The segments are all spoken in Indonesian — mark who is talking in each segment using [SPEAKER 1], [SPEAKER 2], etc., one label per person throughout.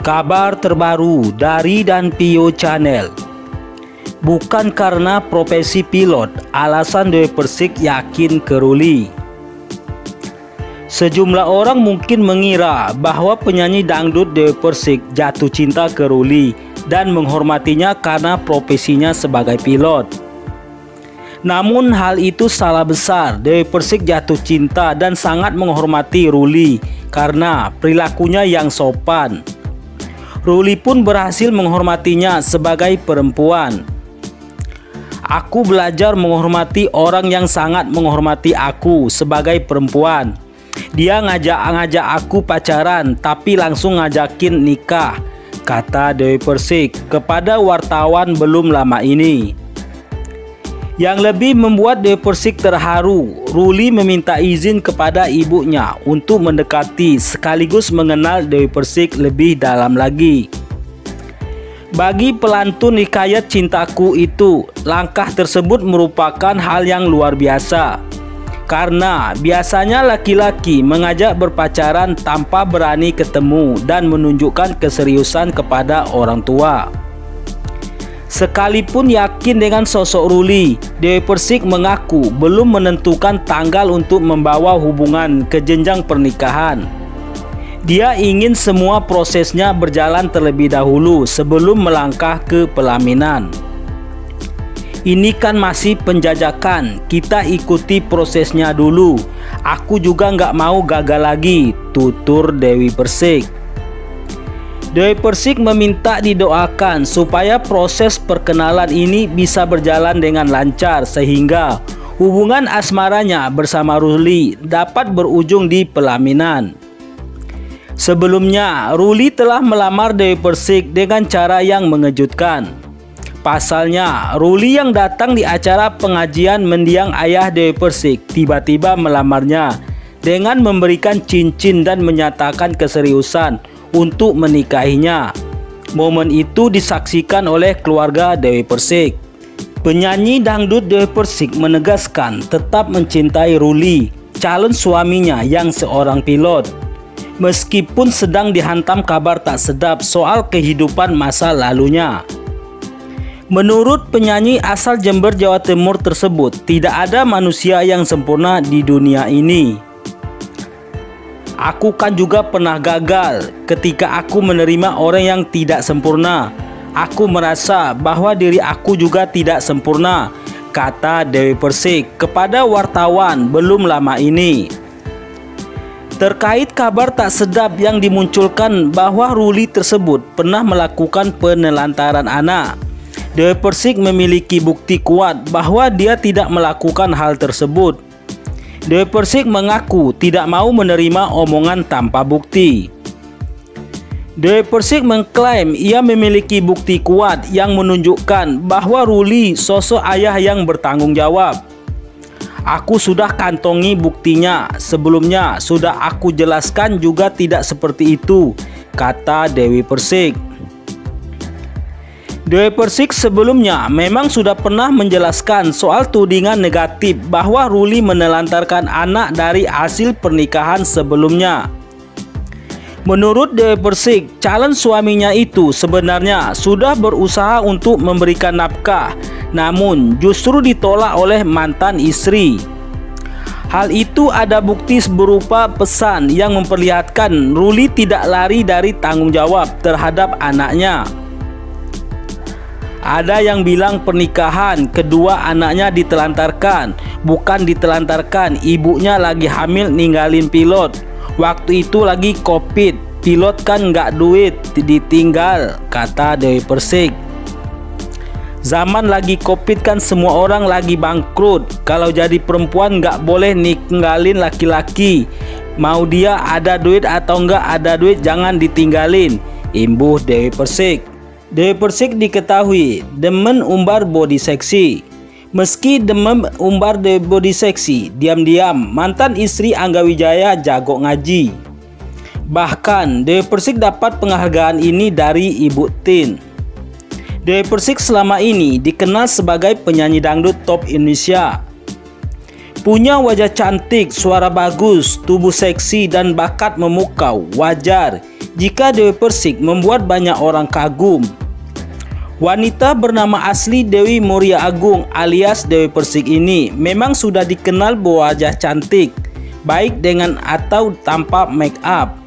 [SPEAKER 1] Kabar terbaru dari Dan Pio Channel. Bukan karena profesi pilot, alasan Dewi Persik yakin ke Ruli. Sejumlah orang mungkin mengira bahwa penyanyi dangdut Dewi Persik jatuh cinta ke Ruli dan menghormatinya karena profesinya sebagai pilot. Namun hal itu salah besar. Dewi Persik jatuh cinta dan sangat menghormati Ruli karena perilakunya yang sopan. Ruli pun berhasil menghormatinya sebagai perempuan. Aku belajar menghormati orang yang sangat menghormati aku sebagai perempuan. Dia ngajak aku pacaran tapi langsung ngajakin nikah, kata Dewi Persik kepada wartawan belum lama ini. Yang lebih membuat Dewi Persik terharu, Ruli meminta izin kepada ibunya untuk mendekati sekaligus mengenal Dewi Persik lebih dalam lagi. Bagi pelantun hikayat cintaku itu, langkah tersebut merupakan hal yang luar biasa. Karena biasanya laki-laki mengajak berpacaran tanpa berani ketemu dan menunjukkan keseriusan kepada orang tua. Sekalipun yakin dengan sosok Ruli, Dewi Persik mengaku belum menentukan tanggal untuk membawa hubungan ke jenjang pernikahan. Dia ingin semua prosesnya berjalan terlebih dahulu sebelum melangkah ke pelaminan. Ini kan masih penjajakan, kita ikuti prosesnya dulu. Aku juga nggak mau gagal lagi, tutur Dewi Persik. Dewi Persik meminta didoakan supaya proses perkenalan ini bisa berjalan dengan lancar sehingga hubungan asmaranya bersama Ruli dapat berujung di pelaminan. Sebelumnya, Ruli telah melamar Dewi Persik dengan cara yang mengejutkan. Pasalnya, Ruli yang datang di acara pengajian mendiang ayah Dewi Persik tiba-tiba melamarnya dengan memberikan cincin dan menyatakan keseriusan untuk menikahinya. Momen itu disaksikan oleh keluarga Dewi Persik. Penyanyi dangdut Dewi Persik menegaskan tetap mencintai Ruli, calon suaminya yang seorang pilot. Meskipun sedang dihantam kabar tak sedap soal kehidupan masa lalunya. Menurut penyanyi asal Jember, Jawa Timur tersebut, tidak ada manusia yang sempurna di dunia ini. Aku kan juga pernah gagal ketika aku menerima orang yang tidak sempurna. Aku merasa bahwa diri aku juga tidak sempurna, kata Dewi Persik kepada wartawan belum lama ini. Terkait kabar tak sedap yang dimunculkan bahwa Ruli tersebut pernah melakukan penelantaran anak, Dewi Persik memiliki bukti kuat bahwa dia tidak melakukan hal tersebut. Dewi Persik mengaku tidak mau menerima omongan tanpa bukti. Dewi Persik mengklaim ia memiliki bukti kuat yang menunjukkan bahwa Ruli sosok ayah yang bertanggung jawab. Aku sudah kantongi buktinya, sebelumnya sudah aku jelaskan juga tidak seperti itu, kata Dewi Persik. Dewi Persik sebelumnya memang sudah pernah menjelaskan soal tudingan negatif bahwa Ruli menelantarkan anak dari hasil pernikahan sebelumnya. Menurut Dewi Persik, calon suaminya itu sebenarnya sudah berusaha untuk memberikan nafkah, namun justru ditolak oleh mantan istri. Hal itu ada bukti berupa pesan yang memperlihatkan Ruli tidak lari dari tanggung jawab terhadap anaknya. Ada yang bilang pernikahan kedua anaknya ditelantarkan. Bukan ditelantarkan, ibunya lagi hamil ninggalin pilot. Waktu itu lagi COVID, pilot kan nggak duit, ditinggal, kata Dewi Persik. Zaman lagi COVID kan semua orang lagi bangkrut. Kalau jadi perempuan nggak boleh ninggalin laki-laki. Mau dia ada duit atau nggak ada duit jangan ditinggalin, imbuh Dewi Persik. Dewi Persik diketahui demen umbar body seksi. Meski demen umbar body seksi, diam-diam mantan istri Angga Wijaya jago ngaji. Bahkan Dewi Persik dapat penghargaan ini dari Ibu Tin. Dewi Persik selama ini dikenal sebagai penyanyi dangdut top Indonesia. Punya wajah cantik, suara bagus, tubuh seksi, dan bakat memukau. Wajar jika Dewi Persik membuat banyak orang kagum. Wanita bernama asli Dewi Muria Agung alias Dewi Persik ini memang sudah dikenal berwajah cantik, baik dengan atau tanpa make up.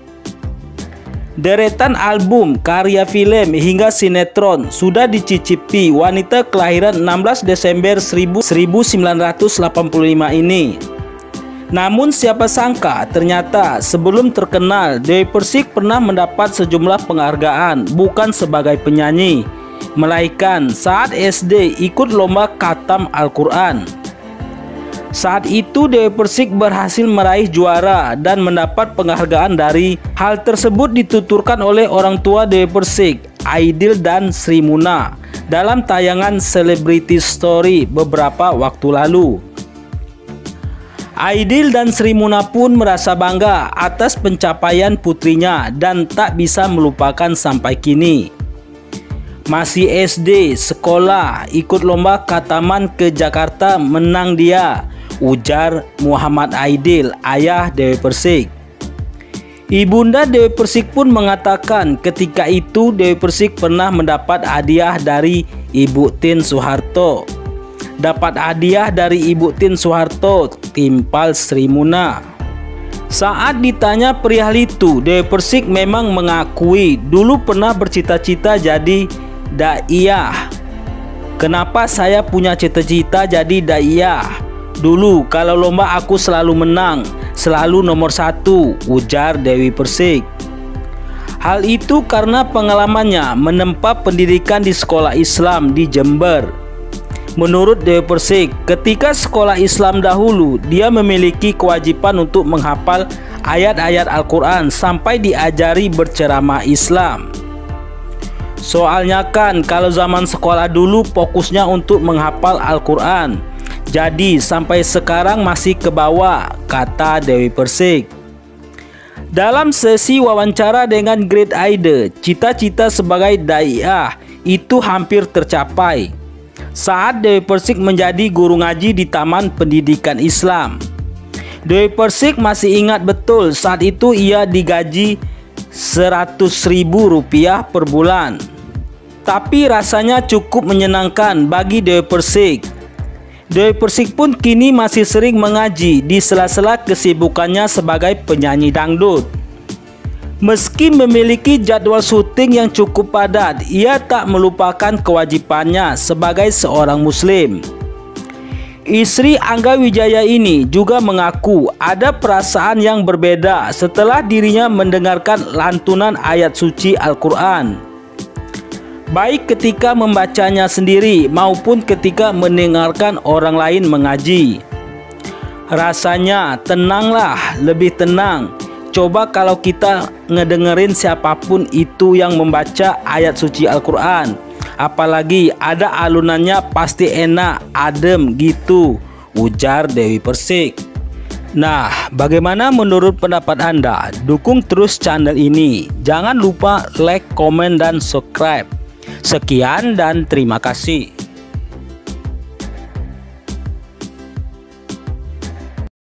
[SPEAKER 1] Deretan album, karya film, hingga sinetron sudah dicicipi wanita kelahiran 16 Desember 1985 ini. Namun siapa sangka ternyata sebelum terkenal, Dewi Persik pernah mendapat sejumlah penghargaan bukan sebagai penyanyi, melainkan saat SD ikut lomba khatam Al-Quran. Saat itu Dewi Persik berhasil meraih juara dan mendapat penghargaan dari hal tersebut dituturkan oleh orang tua Dewi Persik, Aidil dan Sri Muna, dalam tayangan Celebrity Story beberapa waktu lalu. Aidil dan Sri Muna pun merasa bangga atas pencapaian putrinya dan tak bisa melupakan sampai kini. Masih SD, sekolah, ikut lomba khataman ke Jakarta, menang dia, ujar Muhammad Aidil, ayah Dewi Persik. Ibunda Dewi Persik pun mengatakan ketika itu Dewi Persik pernah mendapat hadiah dari Ibu Tien Soeharto. Dapat hadiah dari Ibu Tien Soeharto, timpal Sri Muna. Saat ditanya perihal itu, Dewi Persik memang mengakui dulu pernah bercita-cita jadi daiyah. Kenapa saya punya cita-cita jadi daiyah? Dulu kalau lomba aku selalu menang, selalu nomor 1, ujar Dewi Persik. Hal itu karena pengalamannya menempa pendidikan di sekolah Islam di Jember. Menurut Dewi Persik, ketika sekolah Islam dahulu, dia memiliki kewajiban untuk menghafal ayat-ayat Al-Quran sampai diajari berceramah Islam. Soalnya kan kalau zaman sekolah dulu fokusnya untuk menghafal Al-Quran, jadi sampai sekarang masih ke bawah, kata Dewi Persik. Dalam sesi wawancara dengan Great Aide, cita-cita sebagai daiyah itu hampir tercapai saat Dewi Persik menjadi guru ngaji di Taman Pendidikan Islam. Dewi Persik masih ingat betul saat itu ia digaji Rp100.000 per bulan. Tapi rasanya cukup menyenangkan bagi Dewi Persik. Dewi Persik pun kini masih sering mengaji di sela-sela kesibukannya sebagai penyanyi dangdut. Meski memiliki jadwal syuting yang cukup padat, ia tak melupakan kewajibannya sebagai seorang muslim. Istri Angga Wijaya ini juga mengaku ada perasaan yang berbeda setelah dirinya mendengarkan lantunan ayat suci Al-Quran, baik ketika membacanya sendiri maupun ketika mendengarkan orang lain mengaji. Rasanya tenanglah, lebih tenang. Coba kalau kita ngedengerin siapapun itu yang membaca ayat suci Al-Quran, apalagi ada alunannya, pasti enak, adem gitu, ujar Dewi Persik. Nah, bagaimana menurut pendapat Anda? Dukung terus channel ini. Jangan lupa like, komen, dan subscribe. Sekian dan terima kasih.